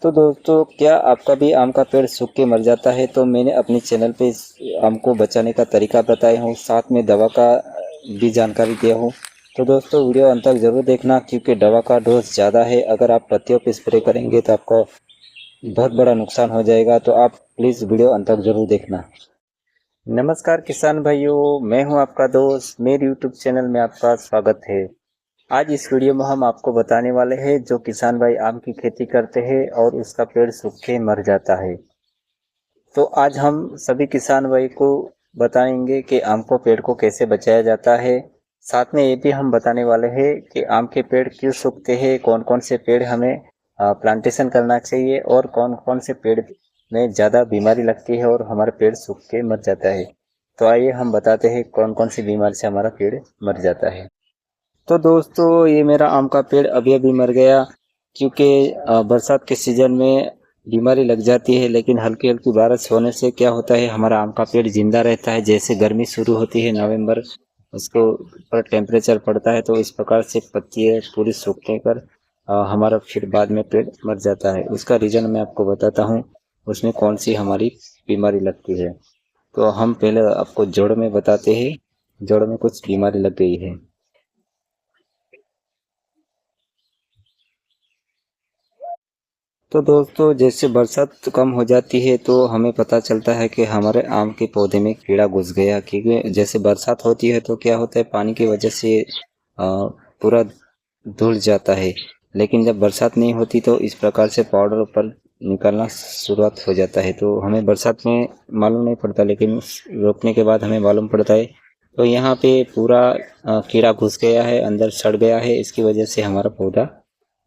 तो दोस्तों, क्या आपका भी आम का पेड़ सूख के मर जाता है? तो मैंने अपने चैनल पे इस आम को बचाने का तरीका बताया हूँ, साथ में दवा का भी जानकारी दिया हूँ। तो दोस्तों, वीडियो अंत तक जरूर देखना, क्योंकि दवा का डोज ज़्यादा है। अगर आप पत्तियों पे स्प्रे करेंगे तो आपको बहुत बड़ा नुकसान हो जाएगा। तो आप प्लीज़ वीडियो अंत तक जरूर देखना। नमस्कार किसान भाइयों, मैं हूं आपका दोस्त। मेरे यूट्यूब चैनल में आपका स्वागत है। आज इस वीडियो में हम आपको बताने वाले हैं, जो किसान भाई आम की खेती करते हैं और उसका पेड़ सूख के मर जाता है। तो आज हम सभी किसान भाई को बताएंगे कि आम को पेड़ को कैसे बचाया जाता है। साथ में ये भी हम बताने वाले हैं कि आम के पेड़ क्यों सूखते हैं, कौन कौन से पेड़ हमें प्लांटेशन करना चाहिए और कौन कौन से पेड़ में ज़्यादा बीमारी लगती है और हमारा पेड़ सूख के मर जाता है। तो आइए हम बताते हैं कौन कौन सी बीमारी से हमारा पेड़ मर जाता है। तो दोस्तों, ये मेरा आम का पेड़ अभी अभी मर गया, क्योंकि बरसात के सीजन में बीमारी लग जाती है। लेकिन हल्की हल्की बारिश होने से क्या होता है, हमारा आम का पेड़ जिंदा रहता है। जैसे गर्मी शुरू होती है नवंबर, उसको पर टेम्परेचर पड़ता है, तो इस प्रकार से पत्तियाँ पूरी सूखने पर हमारा फिर बाद में पेड़ मर जाता है। उसका रीज़न मैं आपको बताता हूँ, उसमें कौन सी हमारी बीमारी लगती है। तो हम पहले आपको जड़ में बताते हैं, जड़ में कुछ बीमारी लग गई है। तो दोस्तों, जैसे बरसात कम हो जाती है तो हमें पता चलता है कि हमारे आम के पौधे में कीड़ा घुस गया। क्योंकि जैसे बरसात होती है तो क्या होता है, पानी की वजह से पूरा धुल जाता है। लेकिन जब बरसात नहीं होती तो इस प्रकार से पाउडर ऊपर निकलना शुरुआत हो जाता है। तो हमें बरसात में मालूम नहीं पड़ता, लेकिन रोपने के बाद हमें मालूम पड़ता है। तो यहाँ पे पूरा कीड़ा घुस गया है, अंदर सड़ गया है, इसकी वजह से हमारा पौधा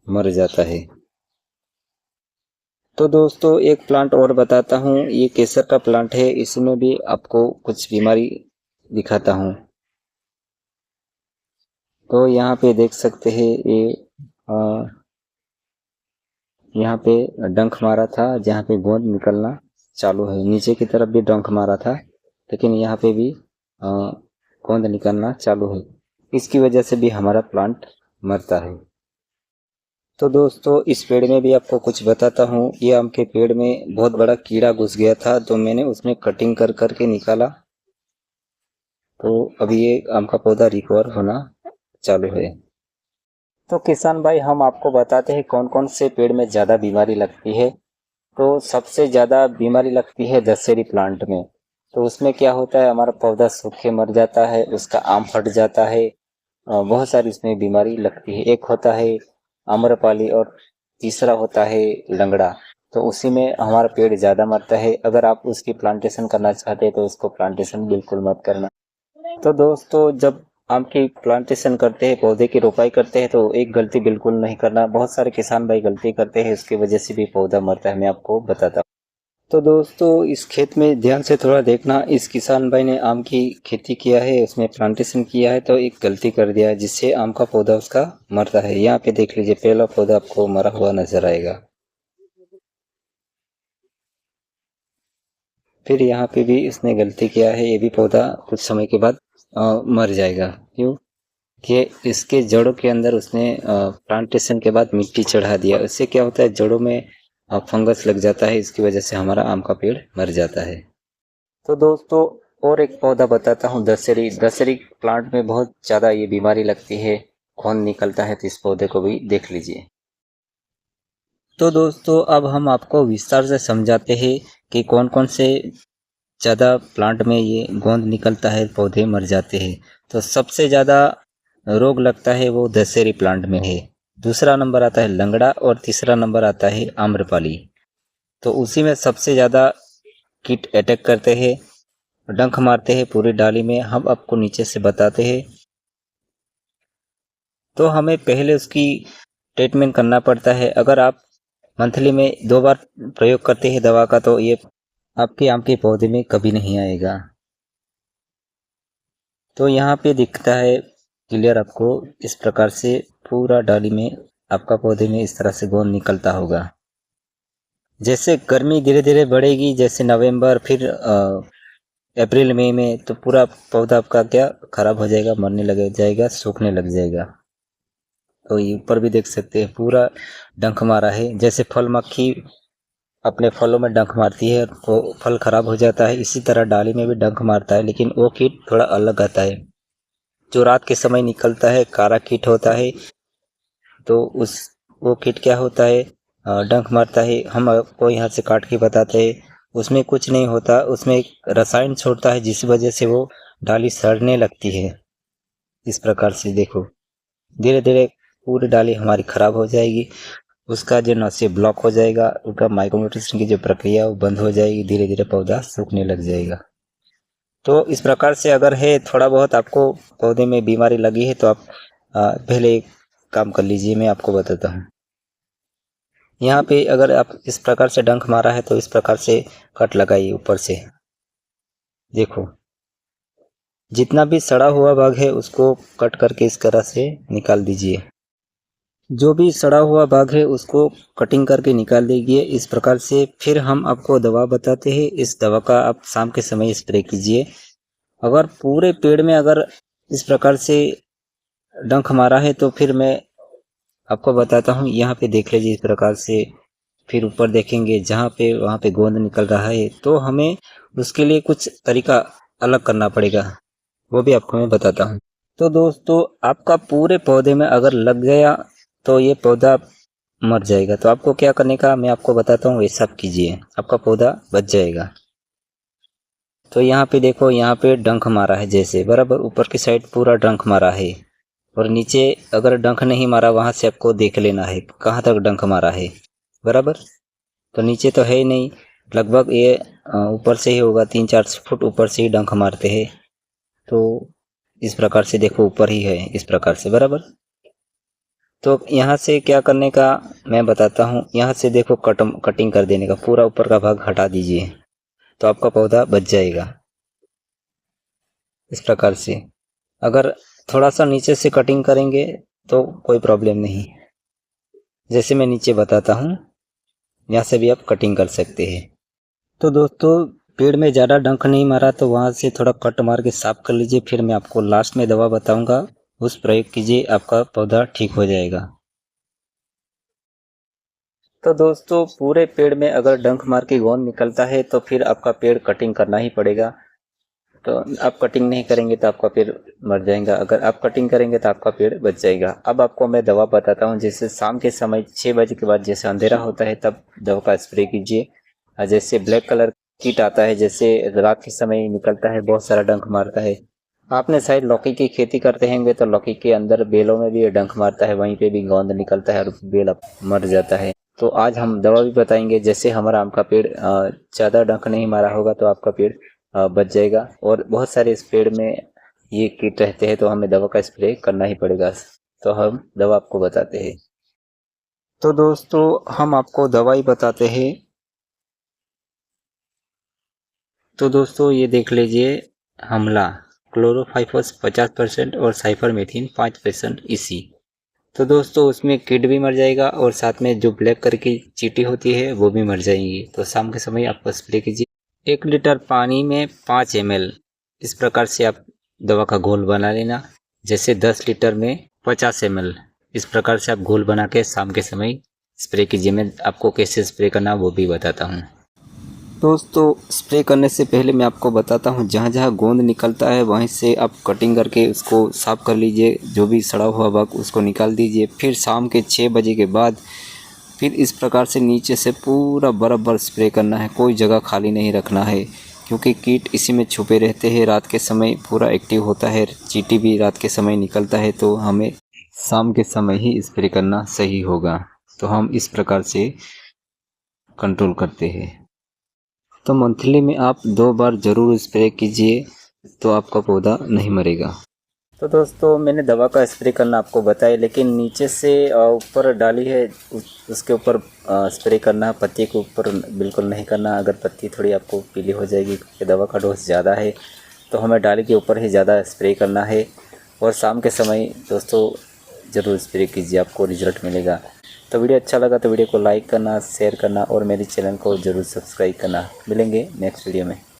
मर जाता है। तो दोस्तों, एक प्लांट और बताता हूँ। ये केसर का प्लांट है, इसमें भी आपको कुछ बीमारी दिखाता हूँ। तो यहाँ पे देख सकते हैं, ये यहाँ पे डंक मारा था, जहाँ पे गोंद निकलना चालू है। नीचे की तरफ भी डंक मारा था, लेकिन यहाँ पे भी गोंद निकलना चालू है। इसकी वजह से भी हमारा प्लांट मरता है। तो दोस्तों, इस पेड़ में भी आपको कुछ बताता हूँ। ये आम के पेड़ में बहुत बड़ा कीड़ा घुस गया था, तो मैंने उसमें कटिंग कर करके निकाला। तो अभी ये आम का पौधा रिकवर होना चालू है। तो किसान भाई, हम आपको बताते हैं कौन कौन से पेड़ में ज़्यादा बीमारी लगती है। तो सबसे ज़्यादा बीमारी लगती है दशहरी प्लांट में। तो उसमें क्या होता है, हमारा पौधा सूख के मर जाता है, उसका आम फट जाता है। बहुत सारी इसमें बीमारी लगती है। एक होता है आम्रपाली और तीसरा होता है लंगड़ा। तो उसी में हमारा पेड़ ज़्यादा मरता है। अगर आप उसकी प्लांटेशन करना चाहते हैं तो उसको प्लांटेशन बिल्कुल मत करना। तो दोस्तों, जब आम की प्लांटेशन करते हैं, पौधे की रोपाई करते हैं, तो एक गलती बिल्कुल नहीं करना। बहुत सारे किसान भाई गलती करते हैं, उसकी वजह से भी पौधा मरता है। मैं आपको बताता हूँ। तो दोस्तों, इस खेत में ध्यान से थोड़ा देखना। इस किसान भाई ने आम की खेती किया है, उसमें प्लांटेशन किया है, तो एक गलती कर दिया है, जिससे आम का पौधा उसका मरता है। यहाँ पे देख लीजिए, पहला पौधा आपको मरा हुआ नजर आएगा। फिर यहाँ पे भी इसने गलती किया है, ये भी पौधा कुछ समय के बाद मर जाएगा। क्यों? कि इसके जड़ों के अंदर उसने प्लांटेशन के बाद मिट्टी चढ़ा दिया। उससे क्या होता है, जड़ों में फंगस लग जाता है, इसकी वजह से हमारा आम का पेड़ मर जाता है। तो दोस्तों, और एक पौधा बताता हूँ, दशहरी। दशहरी प्लांट में बहुत ज़्यादा ये बीमारी लगती है, खून निकलता है। तो इस पौधे को भी देख लीजिए। तो दोस्तों, अब हम आपको विस्तार से समझाते हैं कि कौन कौन से ज़्यादा प्लांट में ये गोंद निकलता है, पौधे मर जाते हैं। तो सबसे ज़्यादा रोग लगता है वो दशहरी प्लांट में है। दूसरा नंबर आता है लंगड़ा और तीसरा नंबर आता है आम्रपाली। तो उसी में सबसे ज़्यादा कीट अटैक करते हैं, डंक मारते हैं पूरी डाली में। हम आपको नीचे से बताते हैं। तो हमें पहले उसकी ट्रीटमेंट करना पड़ता है। अगर आप मंथली में 2 बार प्रयोग करते हैं दवा का, तो ये आपके आम के पौधे में कभी नहीं आएगा। तो यहाँ पे दिखता है क्लियर आपको, इस प्रकार से पूरा डाली में आपका पौधे में इस तरह से गोंद निकलता होगा। जैसे गर्मी धीरे धीरे बढ़ेगी, जैसे नवंबर, फिर अप्रैल मई में, तो पूरा पौधा आपका क्या खराब हो जाएगा, मरने लग जाएगा, सूखने लग जाएगा। तो ये ऊपर भी देख सकते हैं पूरा डंक मारा है। जैसे फल मक्खी अपने फलों में डंक मारती है तो फल खराब हो जाता है, इसी तरह डाली में भी डंक मारता है, लेकिन वो कीट थोड़ा अलग आता है। जो रात के समय निकलता है कारा कीट होता है, तो वो कीट क्या होता है, डंक मारता है। हम आपको यहाँ से काट के बताते हैं। उसमें कुछ नहीं होता, उसमें एक रसायन छोड़ता है जिस वजह से वो डाली सड़ने लगती है। इस प्रकार से देखो धीरे धीरे पूरी डाली हमारी खराब हो जाएगी, उसका जो नस्य ब्लॉक हो जाएगा, उसका माइक्रोन्यूट्रिशन की जो प्रक्रिया वो बंद हो जाएगी, धीरे धीरे पौधा सूखने लग जाएगा। तो इस प्रकार से अगर है थोड़ा बहुत आपको पौधे में बीमारी लगी है तो आप पहले एक काम कर लीजिए, मैं आपको बताता हूँ। यहाँ पे अगर आप इस प्रकार से डंक मारा है तो इस प्रकार से कट लगाइए ऊपर से। देखो जितना भी सड़ा हुआ भाग है उसको कट करके इस तरह से निकाल दीजिए। जो भी सड़ा हुआ भाग है उसको कटिंग करके निकाल दीजिए इस प्रकार से। फिर हम आपको दवा बताते हैं, इस दवा का आप शाम के समय स्प्रे कीजिए। अगर पूरे पेड़ में अगर इस प्रकार से डंक मारा है तो फिर मैं आपको बताता हूँ। यहाँ पे देख लीजिए इस प्रकार से, फिर ऊपर देखेंगे जहाँ पे वहाँ पे गोंद निकल रहा है, तो हमें उसके लिए कुछ तरीका अलग करना पड़ेगा, वो भी आपको मैं बताता हूँ। तो दोस्तों आपका पूरे पौधे में अगर लग गया तो ये पौधा मर जाएगा। तो आपको क्या करने का मैं आपको बताता हूँ, वैसा कीजिए, आपका पौधा बच जाएगा। तो यहाँ पे देखो, यहाँ पे डंक मारा है जैसे बराबर ऊपर की साइड पूरा डंक मारा है, और नीचे अगर डंक नहीं मारा वहाँ से आपको देख लेना है कहाँ तक डंक मारा है बराबर। तो नीचे तो है ही नहीं, लगभग ये ऊपर से ही होगा, 3-4 फुट ऊपर से ही डंक मारते हैं। तो इस प्रकार से देखो ऊपर ही है इस प्रकार से बराबर। तो यहाँ से क्या करने का मैं बताता हूँ। यहाँ से देखो कटिंग कर देने का, पूरा ऊपर का भाग हटा दीजिए तो आपका पौधा बच जाएगा इस प्रकार से। अगर थोड़ा सा नीचे से कटिंग करेंगे तो कोई प्रॉब्लम नहीं, जैसे मैं नीचे बताता हूँ यहाँ से भी आप कटिंग कर सकते हैं। तो दोस्तों पेड़ में ज़्यादा डंक नहीं मारा तो वहाँ से थोड़ा कट मार के साफ कर लीजिए, फिर मैं आपको लास्ट में दवा बताऊंगा, उस प्रयोग कीजिए, आपका पौधा ठीक हो जाएगा। तो दोस्तों पूरे पेड़ में अगर डंक मार के गोंद निकलता है तो फिर आपका पेड़ कटिंग करना ही पड़ेगा। तो आप कटिंग नहीं करेंगे तो आपका पेड़ मर जाएगा, अगर आप कटिंग करेंगे तो आपका पेड़ बच जाएगा। अब आपको मैं दवा बताता हूँ। जैसे शाम के समय 6 बजे के बाद जैसे अंधेरा होता है तब दवा का स्प्रे कीजिए। जैसे ब्लैक कलर कीट आता है, जैसे रात के समय निकलता है, बहुत सारा डंक मारता है। आपने शायद लौकी की खेती करते होंगे तो लौकी के अंदर बेलों में भी ये डंक मारता है, वहीं पे भी गोंद निकलता है और बेल मर जाता है। तो आज हम दवा भी बताएंगे। जैसे हमारा आम का पेड़ ज़्यादा डंक नहीं मारा होगा तो आपका पेड़ बच जाएगा, और बहुत सारे इस पेड़ में ये कीट रहते हैं तो हमें दवा का स्प्रे करना ही पड़ेगा। तो हम दवा आपको बताते हैं। तो दोस्तों हम आपको दवा ही बताते हैं। तो दोस्तों ये देख लीजिए, हमला क्लोरोफाइफस 50% और साइफरमेथ्रिन 5% इसी। तो दोस्तों उसमें कीट भी मर जाएगा और साथ में जो ब्लैक कलर की चींटी होती है वो भी मर जाएंगी। तो शाम के समय आपको स्प्रे कीजिए। 1 लीटर पानी में 5 ml इस प्रकार से आप दवा का घोल बना लेना। जैसे 10 लीटर में 50 ml इस प्रकार से आप घोल बना के शाम के समय स्प्रे कीजिए। मैं आपको कैसे स्प्रे करना वो भी बताता हूँ। दोस्तों स्प्रे करने से पहले मैं आपको बताता हूँ, जहाँ जहाँ गोंद निकलता है वहीं से आप कटिंग करके उसको साफ़ कर लीजिए, जो भी सड़ा हुआ भाग उसको निकाल दीजिए। फिर शाम के 6 बजे के बाद फिर इस प्रकार से नीचे से पूरा बराबर स्प्रे करना है, कोई जगह खाली नहीं रखना है, क्योंकि कीट इसी में छुपे रहते हैं। रात के समय पूरा एक्टिव होता है, चींटी भी रात के समय निकलता है, तो हमें शाम के समय ही स्प्रे करना सही होगा। तो हम इस प्रकार से कंट्रोल करते हैं। तो मंथली में आप 2 बार ज़रूर स्प्रे कीजिए, तो आपका पौधा नहीं मरेगा। तो दोस्तों मैंने दवा का स्प्रे करना आपको बताया, लेकिन नीचे से ऊपर डाली है उसके ऊपर स्प्रे करना, पत्ती के ऊपर बिल्कुल नहीं करना। अगर पत्ती थोड़ी आपको पीली हो जाएगी क्योंकि दवा का डोज ज़्यादा है, तो हमें डाली के ऊपर ही ज़्यादा स्प्रे करना है। और शाम के समय दोस्तों ज़रूर स्प्रे कीजिए, आपको रिजल्ट मिलेगा। तो वीडियो अच्छा लगा तो वीडियो को लाइक करना, शेयर करना और मेरे चैनल को ज़रूर सब्सक्राइब करना। मिलेंगे नेक्स्ट वीडियो में।